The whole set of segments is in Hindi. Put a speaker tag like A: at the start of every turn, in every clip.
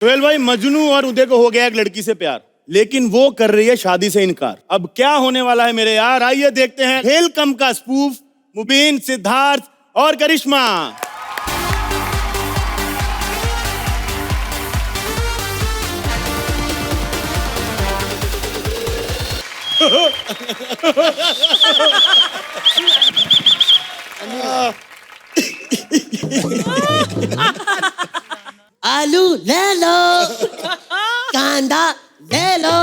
A: सोहेल भाई, मजनू और उदय को हो गया एक लड़की से प्यार, लेकिन वो कर रही है शादी से इनकार। अब क्या होने वाला है मेरे यार, आइए देखते हैं खेल कम का स्पूफ मुबीन, सिद्धार्थ और करिश्मा।
B: आलू ले लो, कांदा ले लो।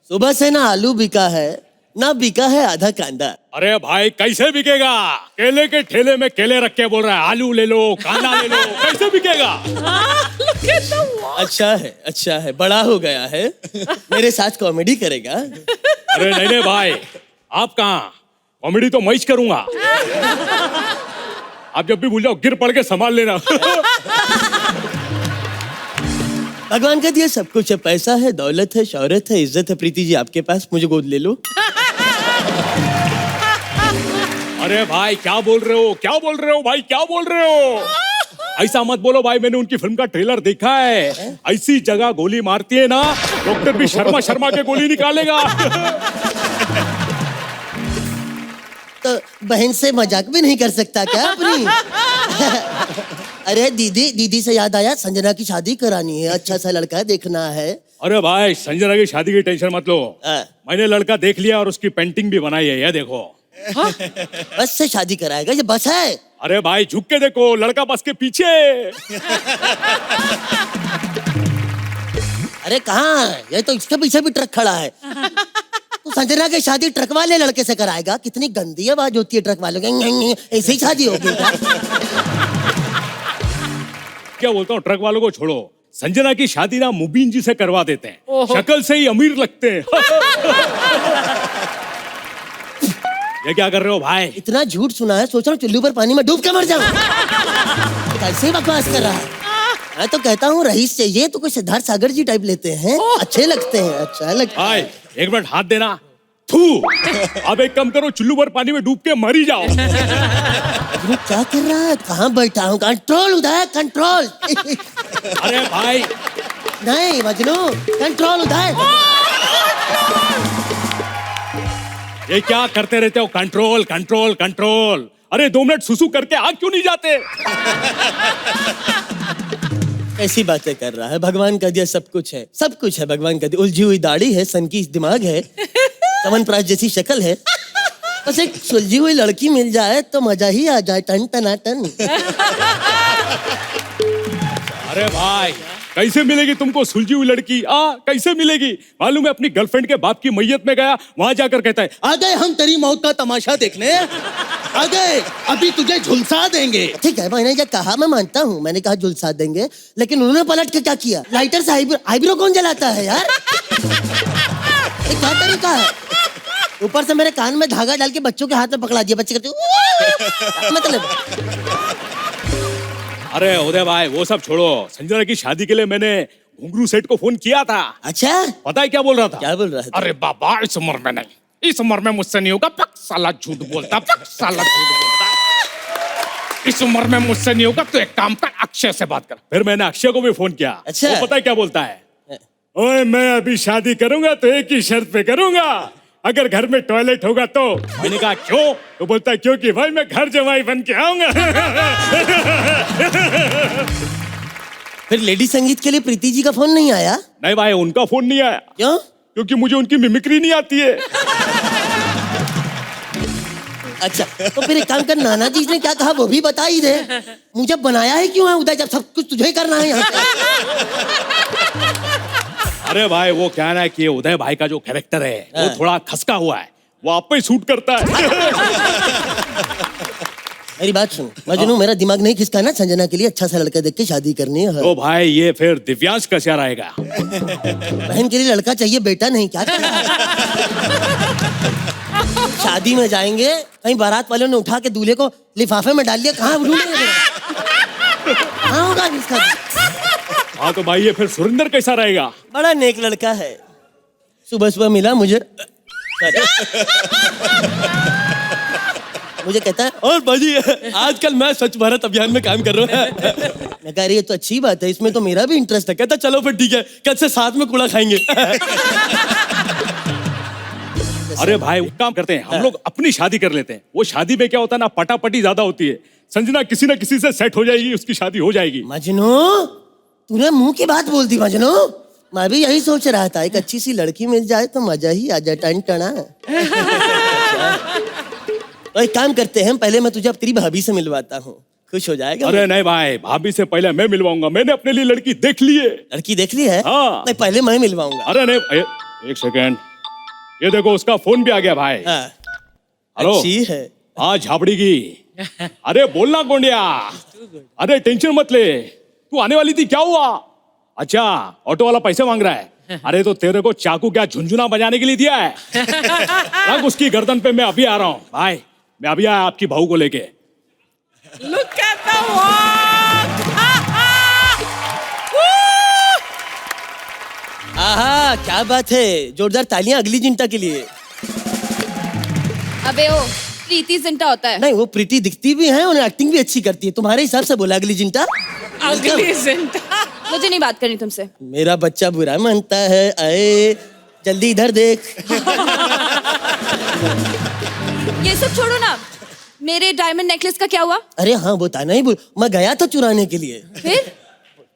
B: सुबह से ना आलू बिका है ना बिका है आधा कांदा।
C: अरे भाई कैसे बिकेगा? केले के ठेले में केले रख के बोल रहा है आलू ले लो, कांदा ले लो, कैसे बिकेगा?
B: अच्छा है, बड़ा हो गया है, मेरे साथ कॉमेडी करेगा।
C: अरे नहीं भाई, आप कहाँ? कॉमेडी तो मैं ही करूंगा। आप जब भी भूल जाओ गिर पड़ के संभाल लेना।
B: भगवान का दिया सब कुछ है, पैसा है, दौलत है, शौहरत है, इज्जत है। प्रीति जी आपके पास, मुझे गोद ले लो।
C: अरे भाई क्या बोल रहे हो भाई, क्या बोल रहे हो? ऐसा मत बोलो भाई, मैंने उनकी फिल्म का ट्रेलर देखा है। ऐसी जगह गोली मारती है ना, डॉक्टर भी शर्मा के गोली निकालेगा।
B: तो बहन से मजाक भी नहीं कर सकता क्या अपनी? अरे दीदी से याद आया, संजना की शादी करानी है, अच्छा सा लड़का देखना है।
C: अरे भाई संजना की शादी की टेंशन मत लो, मैंने लड़का देख लिया और उसकी पेंटिंग भी बनाई है, ये देखो।
B: बस से शादी कराएगा? ये बस है?
C: अरे भाई झुक के देखो, लड़का बस के पीछे। अरे
B: कहाँ? ये तो इसके पीछे भी ट्रक खड़ा है। तो संजना की शादी ट्रक वाले लड़के से कराएगा? कितनी गंदी आवाज होती है ट्रक वालों की, ऐसे ही शादी होगी क्या?
C: क्या बोलता हूँ, ट्रक वालों को छोड़ो, संजना की शादी ना मुबीन जी से करवा देते हैं, शक्ल से ही अमीर लगते हैं। ये क्या कर रहे हो भाई?
B: इतना झूठ सुना है, सोच रहा हूँ चुल्लू पर पानी में डूब के मर जाऊं। कैसे बकवास कर रहा है? मैं तो कहता हूँ रईस चाहिए तो कोई सिद्धार्थ सागर जी टाइप लेते हैं, अच्छे लगते हैं, अच्छा लगता है।
C: भाई एक मिनट हाथ देना। थू, अब एक काम करो, चुल्लू पर पानी में डूब के मर ही जाओ।
B: क्या कर रहा है? कहाँ बैठा हूँ? कंट्रोल उदय, कंट्रोल।
C: अरे भाई
B: नहीं मजनू, कंट्रोल उदय।
C: ये क्या करते रहते हो? Control control control. अरे 2 मिनट सुसु करके आग क्यों नहीं जाते?
B: ऐसी बातें कर रहा है, भगवान का दिया सब कुछ है, सब कुछ है भगवान का दिया। उलझी हुई दाढ़ी है, सन की दिमाग है, चमन प्राश जैसी शक्ल है, बस एक सुलझी हुई लड़की मिल जाए तो मजा ही आ जाए, टन टना टन।
C: अरे भाई कैसे मिलेगी तुमको सुलझी हुई लड़की? कैसे मिलेगी? मालूम है, अपनी गर्लफ्रेंड के बाप की मैयत में गया, वहां जाकर कहता है
D: आ गए हम तेरी मौत का तमाशा देखने, आ गए, अभी तुझे झुलसा देंगे।
B: ठीक है, मैंने ये कहा, मैं मानता हूँ, मैंने कहा झुलसा देंगे, लेकिन उन्होंने पलट के क्या किया? लाइटर से आईब्रो कौन जलाता है यार? ये क्या तरीका है? ऊपर से मेरे कान में धागा डाल के बच्चों के हाथ में पकड़ा दिया, बच्चे करते मतलब।
C: अरे उदय भाई वो सब छोड़ो, संजना की शादी के लिए मैंने घुंघरू सेठ को फोन किया था।
B: अच्छा,
C: पता है क्या बोल रहा था?
B: क्या बोल रहा था?
C: अरे बाबा इस उम्र में नहीं, इस उम्र में मुझसे नहीं होगा, पक साला झूठ बोलता, पक साला झूठ बोलता। इस उम्र में मुझसे नहीं होगा तो एक काम कर, अक्षय से बात कर। फिर मैंने अक्षय को भी फोन किया।
B: अच्छा,
C: वो पता है क्या बोलता है? ओए मैं अभी शादी करूंगा तो एक ही शर्त पे करूंगा, अगर घर में टॉयलेट होगा तो। मैंने कहा क्यों? तो बोलता है क्योंकि भाई मैं घर जमाई बन के आऊंगा।
B: फिर लेडी संगीत के लिए प्रीति जी का फोन नहीं आया?
C: नहीं भाई उनका फोन नहीं आया।
B: क्यों?
C: क्योंकि मुझे उनकी मिमिक्री नहीं आती है।
B: अच्छा, तो फिर एक काम कर, नाना जी ने क्या कहा वो भी बता ही दे। मुझे बनाया है क्यों है उदय, जब सब कुछ तुझे ही करना है यहाँ पे?
C: अरे भाई वो क्या है कि उदय भाई का जो कैरेक्टर है वो थोड़ा खसका हुआ है, वो आप पे सूट करता है।
B: मेरी बात सुन मजनू, मेरा दिमाग नहीं खिसका ना, संजना के लिए अच्छा सा लड़का देख के शादी करनी है।
C: तो भाई ये फिर दिव्यांश कैसा रहेगा?
B: बहन के लिए लड़का चाहिए, बेटा नहीं। क्या शादी में जाएंगे, कहीं बारात वालों ने उठा के दूल्हे को लिफाफे में डाल लिया, कहाँ ढूंढेंगे? कहाँ होगा इसका?
C: हाँ तो भाई ये फिर सुरेंद्र कैसा रहेगा?
B: बड़ा नेक लड़का है, सुबह सुबह मिला मुझे। मुझे कहता है
D: और बाजी आजकल मैं स्वच्छ भारत अभियान में काम कर रहा हूँ।
B: मैं कह रही है तो अच्छी बात है, इसमें तो मेरा भी इंटरेस्ट है।
D: कहता चलो फिर ठीक है, कल से साथ में कूड़ा खाएंगे।
C: अरे भाई एक काम करते हैं, हम लोग अपनी शादी कर लेते हैं। वो शादी में क्या होता है ना, पटापटी ज्यादा होती है। संजना किसी न किसी से सेट हो जाएगी, उसकी शादी हो जाएगी।
B: मजनू, तूने मुंह की बात बोल दी मजनू। मैं भी यही सोच रहा था, एक अच्छी सी लड़की मिल जाए तो मजा ही आ जाए। टन टना। तो एक काम करते हैं, पहले मैं तुझे अब तेरी भाभी से मिलवाता हूँ, खुश हो जाएगा।
C: अरे नहीं भाई, भाभी से पहले मैं मिलवाऊंगा। मैंने अपने लिए लड़की देख ली है।
B: लड़की देख ली है?
C: हाँ।
B: नहीं, पहले मैं मिलवाऊंगा।
C: अरे नहीं, एक सेकेंड, ये देखो उसका फोन भी आ गया भाई।
B: हाँ।
C: हेलो।
B: अच्छी है।
C: हाँ झापड़ी की। अरे बोलना गोंडिया। अरे टेंशन मत ले, तू आने वाली थी, क्या हुआ? अच्छा, ऑटो वाला पैसे मांग रहा है। अरे तो तेरे को चाकू क्या झुंझुना बजाने के लिए दिया है? रख उसकी गर्दन पे, मैं अभी आ रहा हूँ भाई। मैं अभी आया आपकी बहू को लेके।
E: Look at the walk!
B: आहा, क्या बात है। जोरदार तालियां अगली जिंटा के लिए।
F: अबे ओ, प्रीति जिंटा होता है।
B: नहीं, वो प्रीति दिखती भी है और एक्टिंग भी अच्छी करती है। तुम्हारे हिसाब से बोला अगली जिंटा?
E: अगली जिंटा।
F: मुझे नहीं बात करनी तुमसे।
B: मेरा बच्चा बुरा मानता है। आए, जल्दी इधर देख।
F: ये सब छोड़ो ना, मेरे डायमंड नेकलेस का क्या हुआ?
B: अरे हाँ, बताना ही भूल, मैं गया था चुराने के लिए।
F: फिर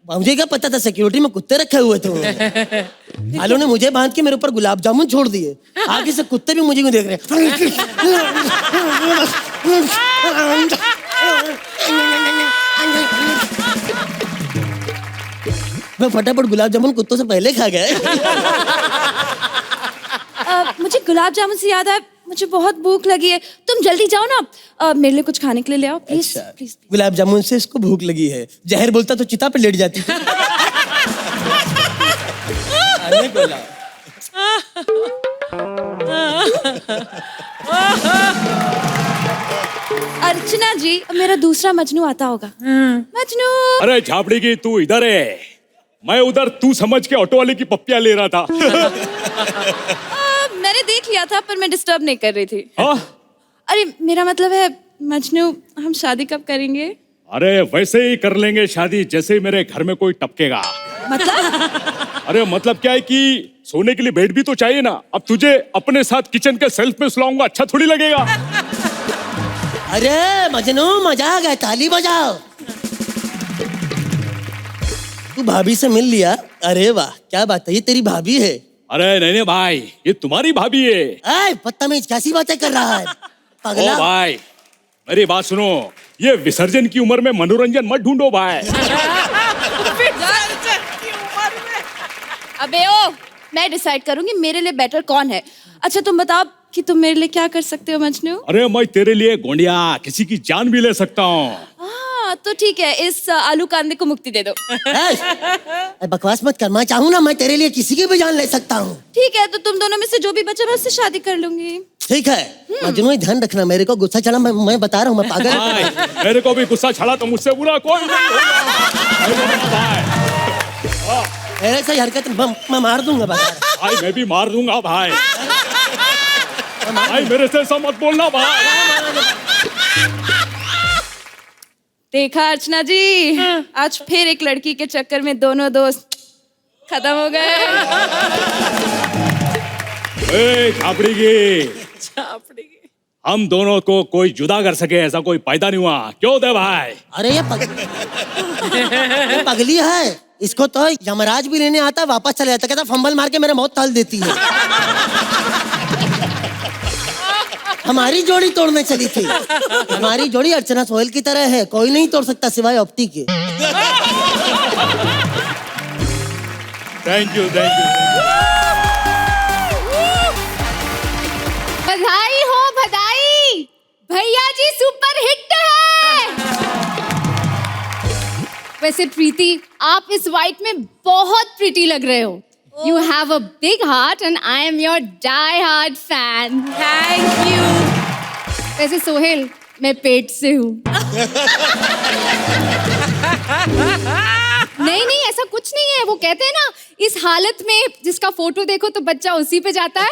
B: मुझे क्या पता था सिक्योरिटी में कुत्ते रखे हुए थे उन्होंने। आलो ने मुझे बांध के मेरे ऊपर गुलाब जामुन छोड़ दिए। आगे से कुत्ते भी मुझे क्यों देख रहे मैं फटाफट गुलाब जामुन कुत्तों से पहले खा गए।
F: मुझे गुलाब जामुन से याद आया, मुझे बहुत भूख लगी है। तुम जल्दी जाओ ना, मेरे लिए कुछ खाने के लिए ले आओ प्लीज।
B: अच्छा,
F: प्लीज।
B: गुलाब जामुन से इसको भूख लगी है। जहर बोलता तो चिता पे लेट जाती थी। आने को लाओ।
F: अर्चना जी, मेरा दूसरा मजनू आता होगा। मजनू।
C: अरे झापड़ी की, तू इधर है, मैं उधर। तू समझ के ऑटो वाले की पप्पियां ले रहा था।
F: मैंने देख लिया था, पर मैं डिस्टर्ब नहीं कर रही थी।
C: हाँ?
F: अरे मेरा मतलब है मजनू, हम शादी कब करेंगे?
C: अरे वैसे ही कर लेंगे शादी जैसे ही मेरे घर में कोई टपकेगा।
F: मतलब?
C: अरे मतलब क्या है कि सोने के लिए बेड भी तो चाहिए ना। अब तुझे अपने साथ किचन के सेल्फ में सुलाऊंगा, अच्छा थोड़ी लगेगा?
B: अरे मजनू, मजा आ गया, ताली बजाओ। तू भाभी से मिल लिया? अरे वाह, क्या बात है, ये तेरी भाभी है?
C: अरे नहीं भाई, ये तुम्हारी भाभी है।
B: ऐ, बदतमीज, कैसी बातें कर रहा है
C: ओ
B: पगला।
C: भाई, मेरी बात सुनो, ये विसर्जन की उम्र में मनोरंजन मत ढूंढो भाई।
F: अबे ओ, मैं डिसाइड करूंगी मेरे लिए बेटर कौन है। अच्छा तुम बताओ कि तुम मेरे लिए क्या कर सकते हो मजनू?
C: अरे मैं तेरे लिए गोंडिया किसी की जान भी ले सकता हूँ।
F: हाँ तो ठीक है, इस आलू कांदे को मुक्ति दे दो।
B: ऐ, बकवास मत कर, मैं चाहूँ ना मैं तेरे लिए किसी की भी जान ले सकता हूँ।
F: ठीक है, तो तुम दोनों में से जो भी बचे मैं उससे शादी कर लूंगी।
B: ठीक है, मजनू ध्यान रखना, मेरे को गुस्सा चढ़ा, मैं बता रहा हूँ, मैं पागल।
C: भाई, मेरे को भी गुस्सा चढ़ा तो मुझसे बुरा कोई नहीं होगा। भाई,
B: ऐसे ही हरकत मैं मार दूंगा बता।
C: भाई मैं भी मार दूंगा भाई। भाई मेरे से ऐसा मत बोलना भाई।
F: देखा अर्चना जी, आज फिर एक लड़की के चक्कर में दोनों दोस्त खत्म हो गए।
C: ए झापड़ी की, हम दोनों को कोई जुदा कर सके ऐसा कोई पैदा नहीं हुआ, क्यों दे भाई?
B: अरे ये पगली है, इसको तो यमराज भी लेने आता, वापस चले जाता, कहता फंबल मार के मेरा मौत टाल देती है। हमारी जोड़ी तोड़ने चली थी। हमारी जोड़ी अर्चना सोहेल की तरह है, कोई नहीं तोड़ सकता सिवाय ऑप्टी के।
C: Thank you, thank you.
F: बधाई हो बधाई, भैया जी सुपर हिट है। वैसे प्रीति, आप इस व्हाइट में बहुत प्रीटी लग रहे हो। You have a big heart and I am your die-hard fan. Thank you. वैसे सोहेल, मैं पेट से हूँ। नहीं ऐसा कुछ नहीं है। वो कहते हैं ना, इस हालत में जिसका फोटो देखो तो बच्चा उसी पे जाता है।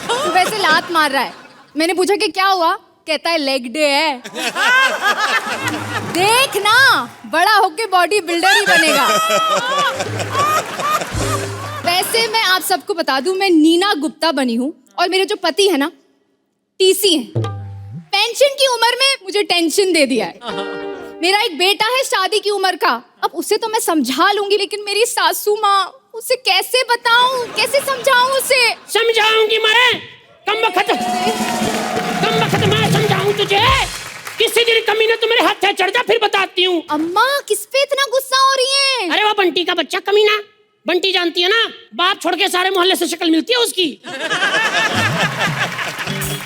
F: तो वैसे लात मार रहा है। मैंने पूछा कि क्या हुआ, कहता है लेग डे है। देख ना, बड़ा होके बॉडी बिल्डर ही बनेगा। वैसे मैं आप सबको बता दूं, मैं नीना गुप्ता बनी हूँ और मेरे जो पति है ना, टीसी हैं। पेंशन की उम्र में मुझे टेंशन दे दिया है। मेरा एक बेटा है शादी की उम्र का, अब उसे तो मैं समझा लूंगी, लेकिन मेरी सासू माँ, उसे कैसे बताऊं, कैसे समझाऊं उसे?
G: समझाऊंगी मैं, कम वक्त मैं समझाऊं तुझे। किसी दिन कमीने तू मेरे हाथ चढ़ जा, फिर बताती हूँ।
F: अम्मा किस पे इतना गुस्सा हो रही है?
G: अरे वो बंटी का बच्चा कमीना, बंटी जानती है ना, बाप छोड़ के सारे मोहल्ले से शक्ल मिलती है उसकी।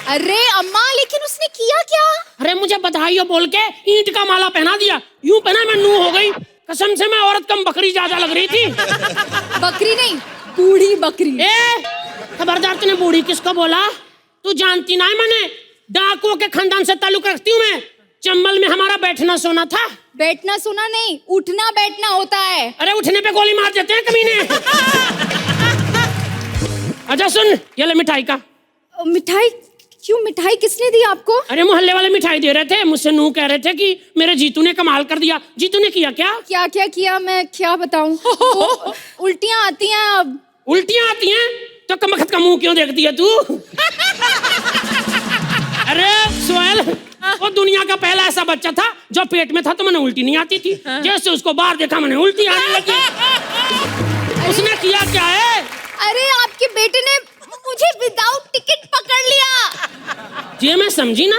F: अरे अम्मा, लेकिन उसने किया क्या?
G: अरे मुझे बधाइयों बोल के ईंट का माला पहना दिया, यूं पहना मैं नू हो गई। कसम से मैं औरत कम बकरी ज्यादा लग रही थी।
F: बकरी नहीं, बूढ़ी बकरी।
G: ए, खबरदार, तूने बूढ़ी किसको बोला? तू जानती ना है, मैंने डाकुओं के खानदान से ताल्लुक रखती हूँ मैं। चंबल में हमारा बैठना सोना था।
F: बैठना सोना नहीं, उठना बैठना होता है।
G: अरे उठने पे गोली मार देते हैं कमीने। अच्छा सुन, ये ले मिठाई का।
F: मिठाई? क्यों, मिठाई किसने दी आपको?
G: अरे मोहल्ले वाले मिठाई दे रहे थे, मुझसे नू कह रहे थे कि मेरे जीतू ने कमाल कर दिया। जीतू ने किया क्या?
F: क्या क्या किया, मैं क्या बताऊं? उल्टियां आती हैं अब।
G: उल्टियां आती हैं तो कमखत का मुंह क्यों देखती है तू? अरे सोहेल, वो दुनिया का पहला ऐसा बच्चा था जो पेट में था तो मैंने उल्टी नहीं आती थी। जैसे उसको बाहर देखा मैंने उल्टी आने लगी। उसने किया क्या है?
F: अरे आपके बेटे ने मुझे विदाउट टिकट पकड़ लिया।
G: ये मैं समझी ना।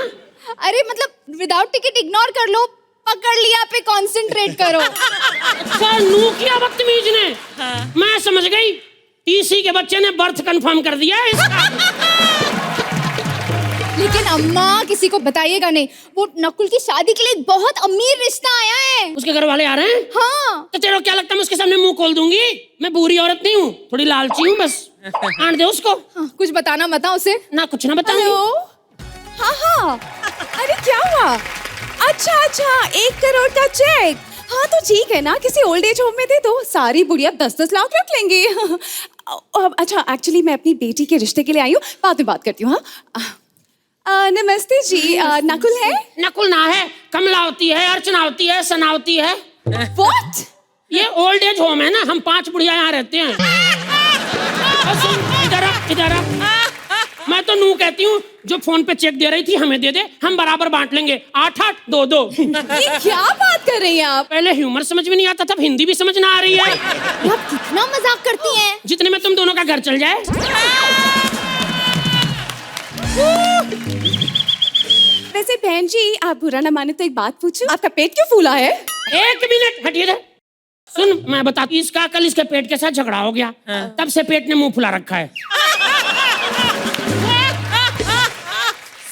F: अरे मतलब विदाउट टिकट इग्नोर कर लो, पकड़ लिया पे कंसंट्रेट करो।
G: अच्छा, नू किया बदतमीज ने। मैं समझ गई, टीसी के बच्चे ने बर्थ कंफर्म कर दिया है इसका।
F: लेकिन अम्मा किसी को बताइएगा नहीं, वो नकुल की शादी के लिए एक बहुत अमीर रिश्ता आया है।
G: उसके घर वाले आ रहे हैं?
F: हाँ।
G: तो तेरे को क्या लगता है मैं उसके सामने मुंह खोल दूंगी? मैं बुरी औरत नहीं हूँ, थोड़ी लालची हूँ बस। आने दे उसको।
F: हाँ, कुछ बताना मत उसे।
G: ना कुछ ना बताऊंगी।
E: हेलो, हाँ हाँ, अरे क्या हुआ? अच्छा अच्छा, 1 करोड़ का चेक। हाँ तो ठीक है ना, किसी ओल्ड एज होम में दे दो, सारी बुढ़िया 10-10 लाख रख लेंगे। अच्छा, एक्चुअली मैं अपनी बेटी के रिश्ते के लिए आई हूँ, बाद में बात करती हूँ। हाँ, नमस्ते जी, नकुल है?
G: नकुल ना है, कमलावती है, अर्चनावती है, सनावती है।
E: What?
G: ये ओल्ड एज होम है ना, हम 5 बुढ़िया यहाँ रहते हैं। और सुन, इधर आ। मैं तो नू कहती हूँ, जो फोन पे चेक दे रही थी हमें दे दे, हम बराबर बांट लेंगे, 8-8, 2-2।
E: ये क्या बात कर रही हैं आप?
G: पहले ह्यूमर समझ में नहीं आता था, अब हिंदी भी समझ ना आ रही है।
F: आप कितना मजाक करती हैं।
G: जितने में तुम दोनों का घर चल जाए।
E: वैसे बहन जी, आप बुरा ना माने तो एक बात पूछूं, आपका पेट क्यों फूला है?
G: 1 मिनट हटिए इधर। सुन, मैं बताती, इसका कल इसके पेट के साथ झगड़ा हो गया। तब से पेट ने मुंह फुला रखा है।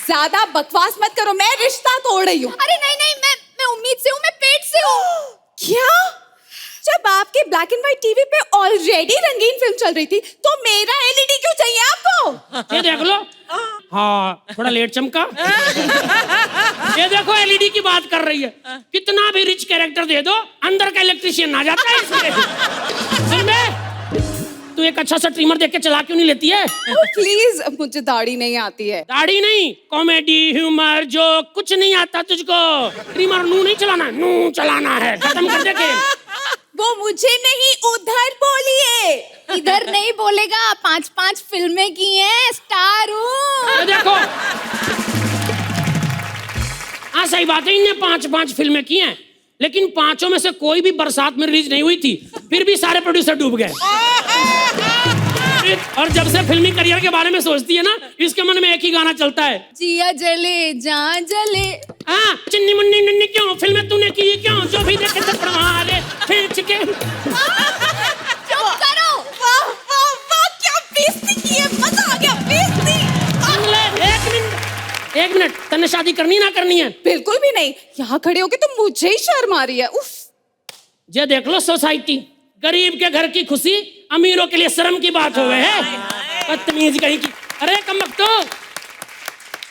E: ज्यादा बकवास मत करो, मैं रिश्ता तोड़ रही हूँ।
F: अरे नहीं नहीं, मैं उम्मीद से हूँ, मैं पेट से हूँ।
E: क्या? जब आपके ब्लैक एंड व्हाइट टीवी पे ऑलरेडी रंगीन फिल्म चल रही थी, तो मेरा एलईडी क्यों चाहिए आपको?
G: ये देख लो। हाँ, थोड़ा लेट चमका। ये देखो, एलईडी की बात कर रही है। कितना भी रिच कैरेक्टर दे दो, अंदर का इलेक्ट्रिशियन आ जाता है इसमें। तू एक अच्छा सा ट्रिमर देख के चला क्यों नहीं लेती है?
E: प्लीज, मुझे दाढ़ी नहीं आती है।
G: दाढ़ी नहीं, कॉमेडी, ह्यूमर, जो कुछ नहीं आता तुझको। ट्रिमर नू नहीं चलाना, नू चलाना है। खत्म कर दे खेल।
E: वो मुझे नहीं, उधर बोलिए।
F: इधर नहीं बोलेगा, 5-5 फिल्में की हैं, स्टार हूँ।
G: देखो, हाँ सही बात है, इनने 5-5 फिल्में की हैं, लेकिन 5 में से कोई भी बरसात में रिलीज नहीं हुई थी, फिर भी सारे प्रोड्यूसर डूब गए। और जब से फिल्मी करियर के बारे में सोचती है ना, इसके मन में एक ही गाना चलता है,
F: जिया जले जहाँ जले।
G: हाँ, चिन्नी मुन्नी नन्नी क्यों फिल्में तूने की क्यों, जो भी देखे थप्पड़ मारे खींच के।
F: चुप करो।
E: वाह वाह वाह, क्या बेइज्जती की है, मजा आ गया, बेइज्जती।
G: सुन ले, 1 मिनट, तन्ने शादी करनी ना करनी है?
E: बिल्कुल भी नहीं, यहाँ खड़े होके तो मुझे ही शर्म आ रही है। उफ।
G: ये देख लो सोसाइटी, गरीब के घर की खुशी अमीरों के लिए शर्म की बात हो गई है। बदतमीज कहीं की। अरे कमबख्तो,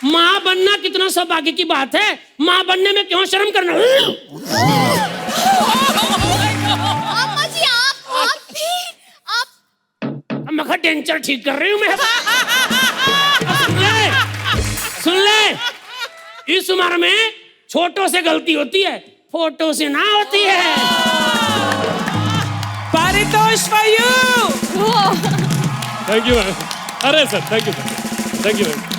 G: माँ बनना कितना सौभाग्य की बात है, माँ बनने में क्यों शर्म करना?
F: अम्मा जी, आप भी, आप।
G: मैं डेंचर ठीक कर रही हूँ मैं। सुन ले, इस उम्र में छोटों से गलती होती है, फोटो से ना होती है।
H: Paritosh for you.
C: Thank you. अरे सर, थैंक यू।